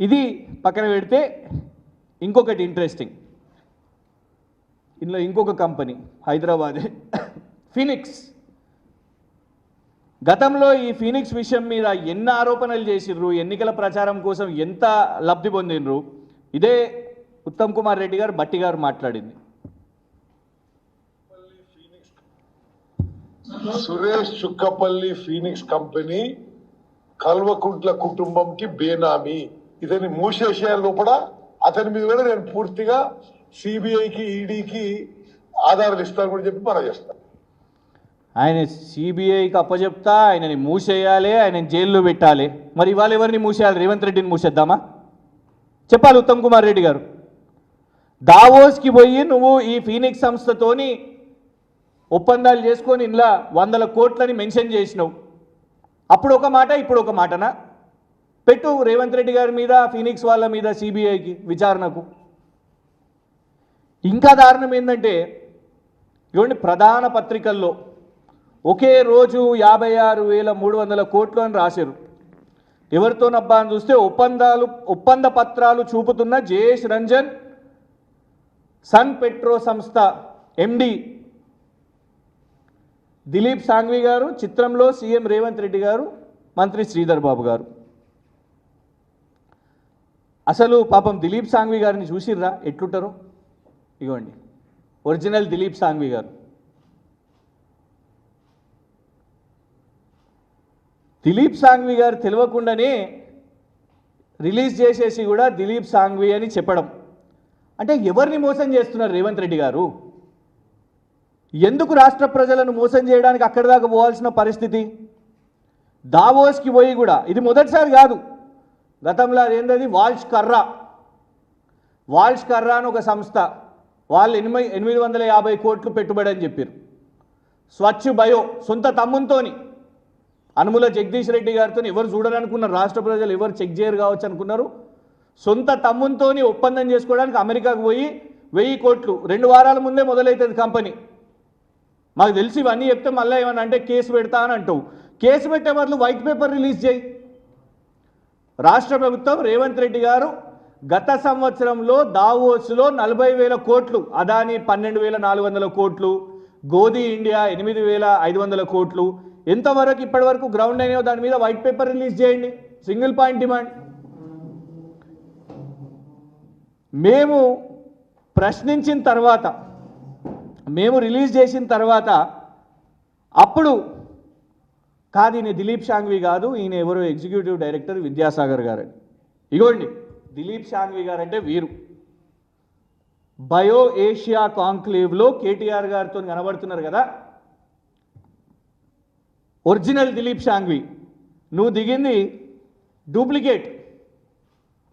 ఇది పక్కన పెడితే ఇంకొకటి ఇంట్రెస్టింగ్, ఇందులో ఇంకొక కంపెనీ హైదరాబాద్ ఫీనిక్స్. గతంలో ఈ ఫీనిక్స్ విషయం మీద ఎన్ని ఆరోపణలు చేసిర్రు, ఎన్నికల ప్రచారం కోసం ఎంత లబ్ధి పొందినరు, ఇదే ఉత్తమ్ కుమార్ రెడ్డి గారు బట్టి గారు మాట్లాడింది. సురేష్ చుక్కపల్లి ఫీనిక్స్ కంపెనీ కల్వకుంట్ల కుటుంబంకి బేనామీ, ఇతని మూసేసే లోపల అతని మీద కూడా నేను పూర్తిగా సిబిఐకి ఈడీకి ఆధారాలు ఇస్తాను కూడా చెప్పి మనం చేస్తాను. ఆయన సిబిఐకి అప్పచెప్తా, ఆయనని మూసేయాలి, ఆయనని జైల్లో పెట్టాలి. మరి ఇవాళ ఎవరిని మూసేయాలి? రేవంత్ రెడ్డిని మూసేద్దామా? చెప్పాలి ఉత్తమ్ కుమార్ రెడ్డి గారు. దావోస్కి పోయి నువ్వు ఈ ఫీనిక్స్ సంస్థతోని ఒప్పందాలు చేసుకొని ఇంట్లో 100 కోట్లని మెన్షన్ చేసినావు. అప్పుడు ఒక మాట, ఇప్పుడు ఒక మాటనా? పెట్టు రేవంత్ రెడ్డి గారి మీద, ఫీనిక్స్ వాళ్ళ మీద సిబిఐకి విచారణకు. ఇంకా దారుణం ఏంటంటే, ఇవ్వండి ప్రధాన పత్రికల్లో ఒకే రోజు 56,300 కోట్లు అని రాశారు. ఎవరితోనబ్బా అని చూస్తే ఒప్పంద పత్రాలు చూపుతున్న జయేష్ రంజన్, సన్ పెట్రో సంస్థ ఎండి దిలీప్ సాంఘ్వి గారు, చిత్రంలో సీఎం రేవంత్ రెడ్డి గారు, మంత్రి శ్రీధర్ బాబు గారు. అసలు పాపం దిలీప్ సాంఘ్వి గారిని చూసిర్రా ఎట్లుంటారో? ఇగోండి ఒరిజినల్ దిలీప్ సాంఘ్వి గారు. దిలీప్ సాంఘ్వి గారు తెలియకుండానే రిలీజ్ చేసేసి కూడా దిలీప్ సాంఘ్వి అని చెప్పడం అంటే ఎవరిని మోసం చేస్తున్నారు రేవంత్ రెడ్డి గారు? ఎందుకు రాష్ట్ర ప్రజలను మోసం చేయడానికి అక్కడి దాకా పోవాల్సిన పరిస్థితి? దావోస్కి పోయి కూడా ఇది మొదటిసారి కాదు. గతంలో ఏంటది వాల్ష్ కర్రా అని ఒక సంస్థ, వాళ్ళు 850 కోట్లు పెట్టుబడి అని చెప్పారు. స్వచ్ఛ బయో సొంత తమ్మునితోని, అనుముల జగదీష్ రెడ్డి గారితో ఎవరు చూడాలనుకున్నారు, రాష్ట్ర ప్రజలు ఎవరు చెక్ చేయరు కావచ్చు అనుకున్నారు. సొంత తమ్మునితోని ఒప్పందం చేసుకోవడానికి అమెరికాకు పోయి 1000 కోట్లు 2 వారాల ముందే మొదలవుతుంది కంపెనీ. మాకు తెలిసి ఇవన్నీ చెప్తే మళ్ళీ ఏమన్నా అంటే కేసు పెడతా అని అంటావు. కేసు పెట్టే బదులు వైట్ పేపర్ రిలీజ్ చేయి. రాష్ట్ర ప్రభుత్వం రేవంత్ రెడ్డి గారు గత సంవత్సరంలో దావోస్లో 40,000 కోట్లు, అదాని 12,400 కోట్లు, గోధి ఇండియా 8,500 కోట్లు, ఎంతవరకు ఇప్పటివరకు గ్రౌండ్ అయినాయో దాని మీద వైట్ పేపర్ రిలీజ్ చేయండి. Single point demand. మేము ప్రశ్నించిన తర్వాత, మేము రిలీజ్ చేసిన తర్వాత అప్పుడు కాదు ఈయన దిలీప్ సాంఘ్వి కాదు, ఈయన ఎవరో ఎగ్జిక్యూటివ్ డైరెక్టర్ విద్యాసాగర్ గారు. ఇగోండి దిలీప్ సాంఘ్వి గారు అంటే వీరు. బయో ఏషియా కాంక్లేవ్లో కేటీఆర్ గారితో కనబడుతున్నారు కదా, ఒరిజినల్ దిలీప్ సాంఘ్వి. నువ్వు దిగింది డూప్లికేట్.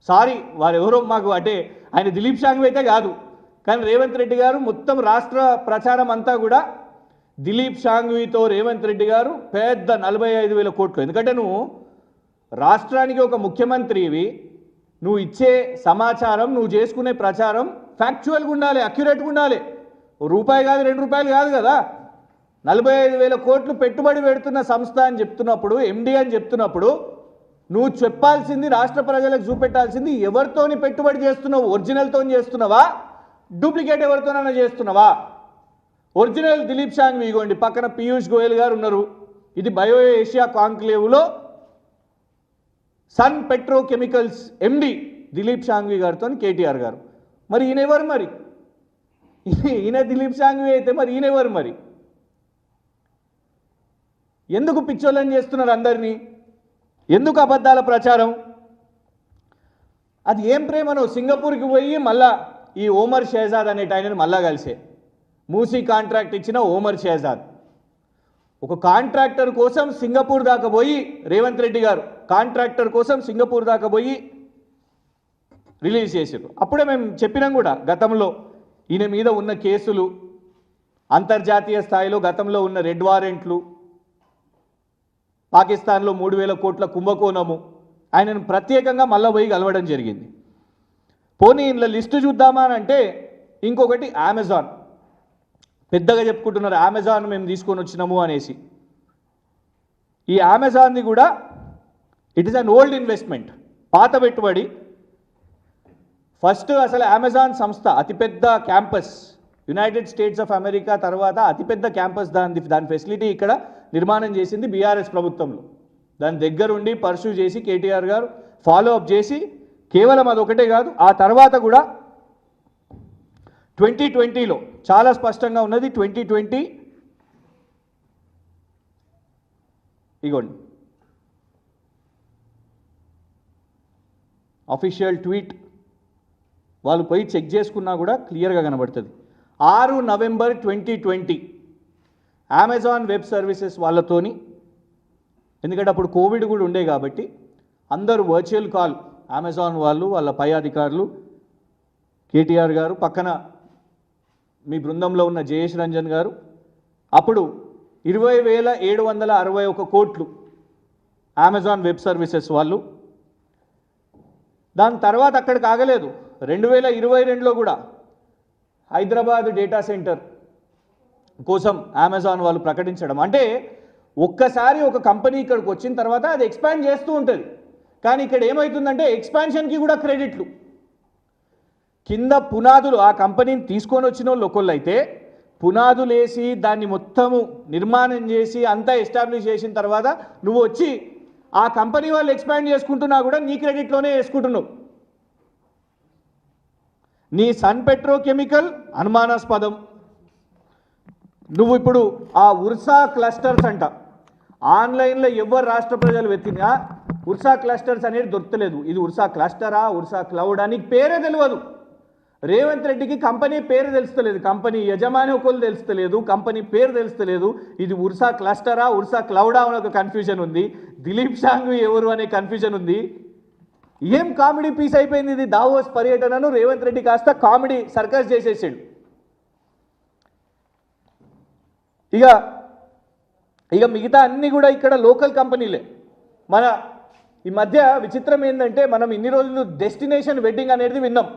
సారీ వారెవరో మాకు అంటే ఆయన దిలీప్ సాంఘ్వి అయితే కాదు, కానీ రేవంత్ రెడ్డి గారు మొత్తం రాష్ట్ర ప్రచారం అంతా కూడా దిలీప్ సాంఘ్వితో రేవంత్ రెడ్డి గారు పెద్ద 45,000 కోట్లు. ఎందుకంటే నువ్వు రాష్ట్రానికి ఒక ముఖ్యమంత్రివి, నువ్వు ఇచ్చే సమాచారం, నువ్వు చేసుకునే ప్రచారం ఫ్యాక్చువల్గా ఉండాలి, అక్యురేట్గా ఉండాలి. రూపాయి కాదు, 2 రూపాయలు కాదు కదా. 45,000 కోట్లు పెట్టుబడి పెడుతున్న సంస్థ అని చెప్తున్నప్పుడు, ఎండి అని చెప్తున్నప్పుడు నువ్వు చెప్పాల్సింది, రాష్ట్ర ప్రజలకు చూపెట్టాల్సింది ఎవరితోని పెట్టుబడి చేస్తున్నావు, ఒరిజినల్తో చేస్తున్నావా, డూప్లికేట్ ఎవరితోనైనా చేస్తున్నావా? ఒరిజినల్ దిలీప్ సాంఘ్వి. ఇగోండి పక్కన పీయూష్ గోయల్ గారు ఉన్నారు. ఇది బయో ఏషియా కాంక్లేవ్లో సన్ పెట్రోకెమికల్స్ ఎండి దిలీప్ సాంఘ్వి గారితో కేటీఆర్ గారు. మరి ఈయన ఎవరు? మరి ఈయన దిలీప్ సాంఘ్వి అయితే మరి ఈయన ఎవరు? మరి ఎందుకు పిచ్చోళ్ళని చేస్తున్నారు అందరినీ? ఎందుకు అబద్ధాల ప్రచారం? అది ఏం ప్రేమనో. సింగపూర్కి పోయి మళ్ళా ఈ ఓమర్ షేజాద్ అనేట ఆయనను మళ్ళా కలిసే మూసీ కాంట్రాక్ట్ ఇచ్చిన ఓమర్ షేజాద్ ఒక కాంట్రాక్టర్ కోసం సింగపూర్ దాకా పోయి, రేవంత్ రెడ్డి గారు కాంట్రాక్టర్ కోసం సింగపూర్ దాకా పోయి రిలీజ్ చేశారు. అప్పుడే మేము చెప్పినాం కూడా, గతంలో ఈయన మీద ఉన్న కేసులు, అంతర్జాతీయ స్థాయిలో గతంలో ఉన్న రెడ్ వారెంట్లు, పాకిస్తాన్లో 3,000 కోట్ల కుంభకోణము, ఆయనను ప్రత్యేకంగా మళ్ళీ పోయి కలవడం జరిగింది. పోనీ ఇంట్లో లిస్టు చూద్దామా అని అంటే ఇంకొకటి అమెజాన్. పెద్దగా చెప్పుకుంటున్నారు అమెజాన్ మేము తీసుకొని వచ్చినాము అనేసి. ఈ అమెజాన్ది కూడా it is an old investment, పాత పెట్టుబడి. ఫస్ట్ అసలు అమెజాన్ సంస్థ అతిపెద్ద campus United states of America తర్వాత అతిపెద్ద క్యాంపస్ దాని ఫెసిలిటీ ఇక్కడ నిర్మాణం చేసింది బీఆర్ఎస్ ప్రభుత్వంలో. దాని దగ్గరుండి పర్సూ చేసి కేటీఆర్ గారు ఫాలో అప్ చేసి కేవలం అదొకటే కాదు, ఆ తర్వాత కూడా 2020లో చాలా స్పష్టంగా ఉన్నది. 2020 ఇగోండి అఫీషియల్ ట్వీట్, వాళ్ళు పోయి చెక్ చేసుకున్నా కూడా క్లియర్గా కనబడుతుంది. 6 నవంబర్ 2020 అమెజాన్ వెబ్ సర్వీసెస్ వాళ్ళతోని, ఎందుకంటే అప్పుడు కోవిడ్ కూడా ఉండే కాబట్టి అందరూ వర్చువల్ కాల్, అమెజాన్ వాళ్ళు వాళ్ళ పై అధికారులు, కేటీఆర్ గారు, పక్కన మీ బృందంలో ఉన్న జయేష్ రంజన్ గారు, అప్పుడు 20,761 కోట్లు అమెజాన్ వెబ్ సర్వీసెస్ వాళ్ళు. దాని తర్వాత అక్కడికి ఆగలేదు, 2022లో కూడా హైదరాబాద్ డేటా సెంటర్ కోసం అమెజాన్ వాళ్ళు ప్రకటించడం. అంటే ఒక్కసారి ఒక కంపెనీ ఇక్కడికి వచ్చిన తర్వాత అది ఎక్స్పాండ్ చేస్తూ ఉంటుంది. కానీ ఇక్కడ ఏమవుతుందంటే ఎక్స్పాన్షన్కి కూడా క్రెడిట్లు కింద పునాదులు, ఆ కంపెనీని తీసుకొని వచ్చిన వాళ్ళు ఒకళ్ళు అయితే పునాదులు వేసి దాన్ని మొత్తము నిర్మాణం చేసి అంతా ఎస్టాబ్లిష్ చేసిన తర్వాత నువ్వు వచ్చి ఆ కంపెనీ వాళ్ళు ఎక్స్పాండ్ చేసుకుంటున్నా కూడా నీ క్రెడిట్లోనే వేసుకుంటున్నావు. నీ సన్ పెట్రోకెమికల్ అనుమానాస్పదం. నువ్వు ఇప్పుడు ఆ ఉర్సా క్లస్టర్స్ అంట, ఆన్లైన్లో ఎవరు రాష్ట్ర ప్రజలు వెతికినా ఉర్సా క్లస్టర్స్ అనేది దొరకలేదు. ఇది ఉర్సా క్లస్టరా, ఉర్సా క్లౌడా, నీకు పేరే తెలియదు. రేవంత్ రెడ్డికి కంపెనీ పేరు తెలుస్తలేదు, కంపెనీ యజమాని ఒకళ్ళు తెలుస్తలేదు, కంపెనీ పేరు తెలుస్తలేదు. ఇది ఉర్సా క్లస్టరా, ఉర్సా క్లౌడా అనే ఒక కన్ఫ్యూజన్ ఉంది. దిలీప్ షాంఘవి ఎవరు అనే కన్ఫ్యూజన్ ఉంది. ఏం కామెడీ పీస్ అయిపోయింది ఇది. దావోస్ పర్యటనను రేవంత్ రెడ్డి కాస్త కామెడీ సర్కస్ చేసేసాడు. ఇక మిగతా అన్నీ కూడా ఇక్కడ లోకల్ కంపెనీలే. మన ఈ మధ్య విచిత్రం ఏంటంటే మనం ఇన్ని రోజులు డెస్టినేషన్ వెడ్డింగ్ అనేది విన్నాం.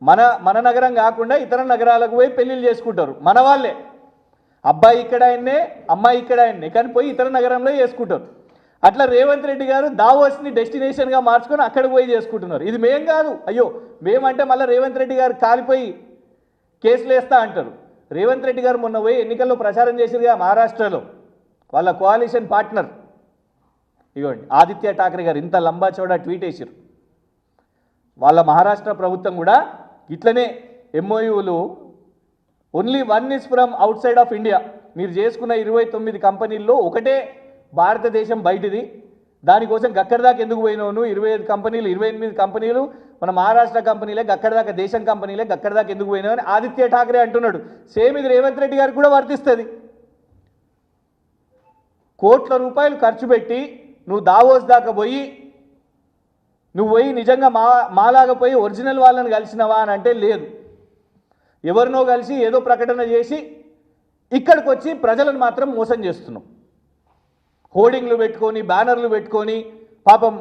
మన నగరం కాకుండా ఇతర నగరాలకు పోయి పెళ్ళిళ్ళు చేసుకుంటారు మన వాళ్ళే. అబ్బాయి ఇక్కడ ఆయన్నే, అమ్మాయి ఇక్కడ ఆయన్నే, కానీ పోయి ఇతర నగరంలో చేసుకుంటారు. అట్లా రేవంత్ రెడ్డి గారు దావోస్ని డెస్టినేషన్గా మార్చుకొని అక్కడికి పోయి చేసుకుంటున్నారు. ఇది మేం కాదు, అయ్యో మేమంటే మళ్ళీ రేవంత్ రెడ్డి గారు కాలిపోయి కేసులు వేస్తా అంటారు. రేవంత్ రెడ్డి గారు మొన్న పోయి ఎన్నికల్లో ప్రచారం చేసిరుగా మహారాష్ట్రలో, వాళ్ళ కోalition పార్ట్నర్ ఇగోండి ఆదిత్య ఠాక్రే గారు ఇంత లంబా చౌడా ట్వీట్ వేసారు. వాళ్ళ మహారాష్ట్ర ప్రభుత్వం కూడా ఇట్లనే ఎంఓయూలు only 1 is from outside of India. మీరు చేసుకున్న 29 కంపెనీల్లో ఒకటే భారతదేశం బయటిది, దానికోసం గక్కడిదాకా ఎందుకు పోయినావు? 25 కంపెనీలు 28 కంపెనీలు మన మహారాష్ట్ర కంపెనీలే, గక్కడిదాకా దేశం కంపెనీలే, గక్కడిదాకా ఎందుకు పోయినావు అని ఆదిత్య ఠాక్రే అంటున్నాడు. సేమ్ ఇది రేవంత్ రెడ్డి గారికి కూడా వర్తిస్తుంది. కోట్ల రూపాయలు ఖర్చు పెట్టి నువ్వు దావోస్ దాకా పోయి నిజంగా మాలాగా పోయి ఒరిజినల్ వాళ్ళని కలిసినవా అని అంటే లేదు. ఎవరినో కలిసి ఏదో ప్రకటన చేసి ఇక్కడికి వచ్చి ప్రజలను మాత్రం మోసం చేస్తున్నాం. హోర్డింగ్లు పెట్టుకొని బ్యానర్లు పెట్టుకొని పాపం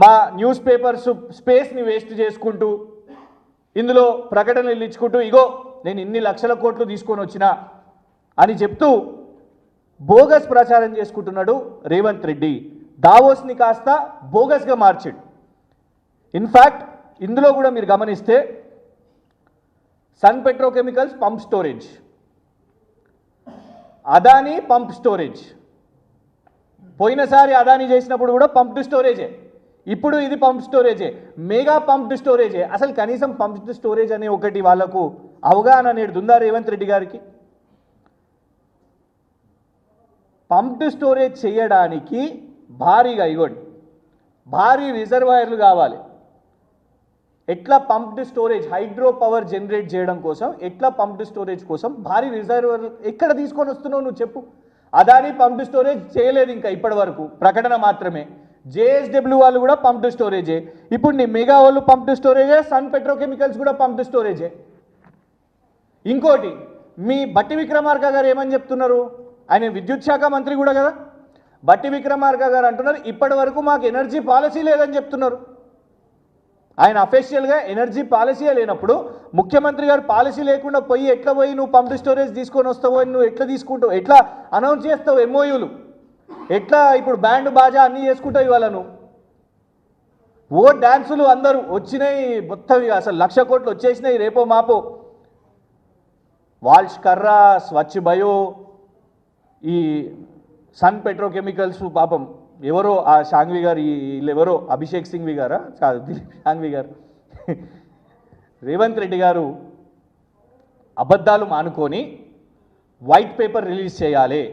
మా న్యూస్ పేపర్స్ స్పేస్ని వేస్ట్ చేసుకుంటూ ఇందులో ప్రకటనలు ఇచ్చుకుంటూ ఇగో నేను ఇన్ని లక్షల కోట్లు తీసుకొని వచ్చినా అని చెప్తూ బోగస్ ప్రచారం చేసుకుంటున్నాడు రేవంత్ రెడ్డి. దావోస్ని కాస్త బోగస్గా మార్చాడు. ఇన్ఫ్యాక్ట్ ఇందులో కూడా మీరు గమనిస్తే Sun petrochemicals pump storage, Adani pump storage, పోయినసారి అదానీ చేసినప్పుడు కూడా పంప్డ్ స్టోరేజే, ఇప్పుడు ఇది పంప్ స్టోరేజే, మెగా పంప్డ్ స్టోరేజే. అసలు కనీసం పంప్డ్ స్టోరేజ్ అనే ఒకటి వాళ్ళకు అవగాహన అనేది ఉందా రేవంత్ రెడ్డి గారికి? పంప్డ్ స్టోరేజ్ చేయడానికి భారీగా ఇవ్వండి, భారీ రిజర్వాయర్లు కావాలి. ఎట్లా pumped storage hydro power generate చేయడం కోసం, ఎట్లా పంప్డ్ స్టోరేజ్ కోసం భారీ రిజర్వాయర్ ఎక్కడ తీసుకొని వస్తున్నావు నువ్వు చెప్పు? అదాని పంప్డ్ స్టోరేజ్ చేయలేదు ఇంకా ఇప్పటి వరకు, ప్రకటన మాత్రమే. జేఎస్డబ్ల్యూ వాళ్ళు కూడా పంప్డ్ స్టోరేజే. ఇప్పుడు నీ మెగా వాళ్ళు పంప్డ్ స్టోరేజే, సన్ పెట్రోకెమికల్స్ కూడా పంప్డ్ స్టోరేజే. ఇంకోటి మీ బట్టి విక్రమార్క గారు ఏమని చెప్తున్నారు? ఆయన విద్యుత్ శాఖ మంత్రి కూడా కదా. బట్టి విక్రమార్క గారు అంటున్నారు ఇప్పటి వరకు మాకు ఎనర్జీ పాలసీ లేదని చెప్తున్నారు. ఆయన అఫీషియల్గా ఎనర్జీ పాలసీయే లేనప్పుడు ముఖ్యమంత్రి గారు పాలసీ లేకుండా పోయి ఎట్లా పోయి నువ్వు పంప్డ్ స్టోరేజ్ తీసుకొని వస్తావు అని నువ్వు ఎట్లా తీసుకుంటావు? ఎట్లా అనౌన్స్ చేస్తావు ఎంఓయూలు? ఎట్లా ఇప్పుడు బ్యాండ్ బాజా అన్నీ చేసుకుంటావు ఇవాళ నువ్వు? ఓ డ్యాన్సులు అందరూ వచ్చినాయి మొత్తం ఇక అసలు 1,00,000 కోట్లు వచ్చేసినాయి రేపో మాపో. వాల్ష్ కర్రా, స్వచ్ఛ బయో, ఈ సన్ పెట్రోకెమికల్స్ పాపం ఎవరో ఆ షాంఘవి గారు, వీళ్ళు ఎవరో అభిషేక్ సింఘ్వి గారా కాదు, దిలీప్ షాంఘవి గారు. రేవంత్ రెడ్డి గారు అబద్ధాలు మానుకొని వైట్ పేపర్ రిలీజ్ చేయాలి.